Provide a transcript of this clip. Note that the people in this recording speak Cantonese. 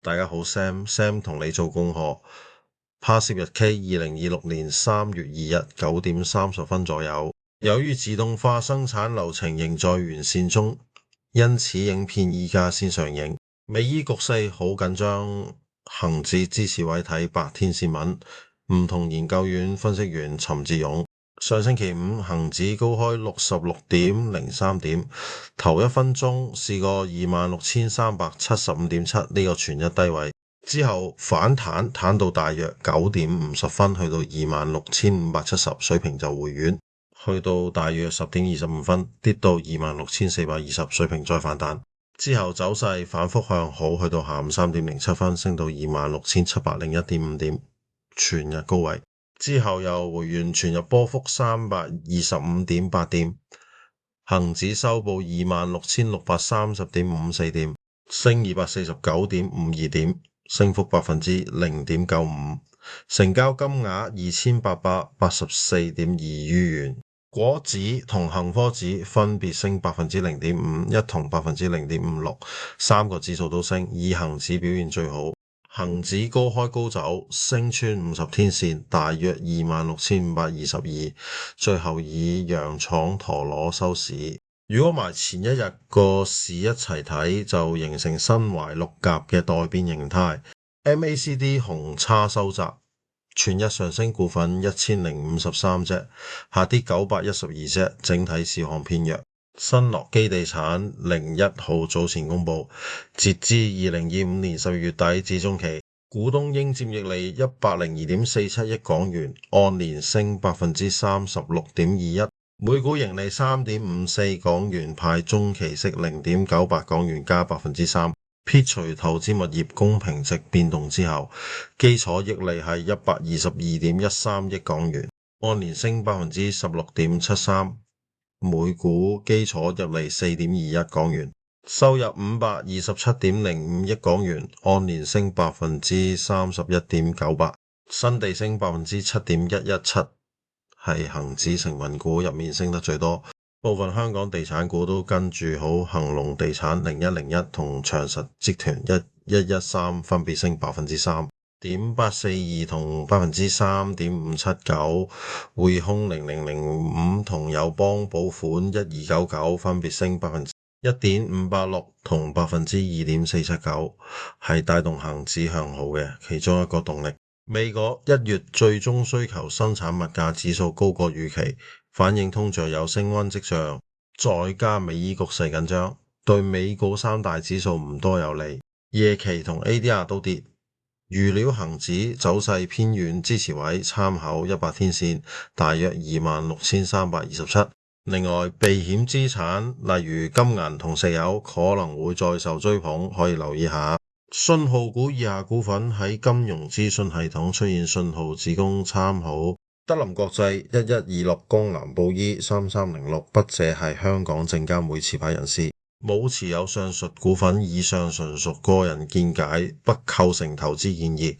大家好，Sam 同你做功課。拍攝日期2026年3月2日9點30分左右。由於自動化生產流程仍在完善中，因此影片依家先上映。美伊局勢好緊張，恒指支持位睇白天線文。唔同研究院分析員陳志勇。上星期五恒指高開66.03點，頭1分鐘試過26,375.7呢個全日低位，之後反彈到大約9點50分去到26,570，水平就回軟，去到大約10點25分跌到26,420，水平再反彈，之後走勢反覆向好，去到下午3點07分升到26,701.5點，全日高位。之後又回完全日波幅325.8點，恒指收報26,630.54點，升249.52點，升幅0.95%，成交金額2,884.2億元。果指同恒科指分別升0.51%同0.56%，三個指數都升，以恒指表現最好。恒指高開高走，升穿50天線，大約26,522，最後以陽闖陀螺收市。如果埋前一日個市一齊睇，就形成身懷六甲嘅待變形態。MACD 紅叉收窄，全日上升股份1053隻，下跌912隻，整體市況偏弱。新樂基地產01號早前公布，截至2025年12月底至中期，股東應佔溢利102.47億港元，按年升36.21%，每股盈利3.54港元，派中期息0.98港元加3%。撇除投資物業公平值變動之後，基礎溢利係122.13億港元，按年升16.73%。每股基礎溢利4.21港元，收入527.05億港元，按年升31.98%，新地升7.117%，係恒指成分股入面升得最多。部分香港地產股都跟住好，恒隆地產0101同長實集團1113分別升3.842%同3.579%，匯控0005同友邦保款1299分別升1.586%同2.479%，係帶動恒指向好嘅其中一個動力。美國1月最終需求生產物價指數高過預期，反映通脹有升溫跡象，再加美伊局勢緊張，對美股三大指數唔多有利，夜期同 ADR 都跌。預料恒指走勢偏軟，支持位參考100天線，大約26,327。另外，避險資產例如金銀同石油可能會再受追捧，可以留意下。信號股以下股份喺金融資訊系統出現信號，只供參考。德林國際1126、江南布衣3306，筆者係香港證監會持牌人士，冇持有上述股份，以上純屬個人見解，不構成投資建議。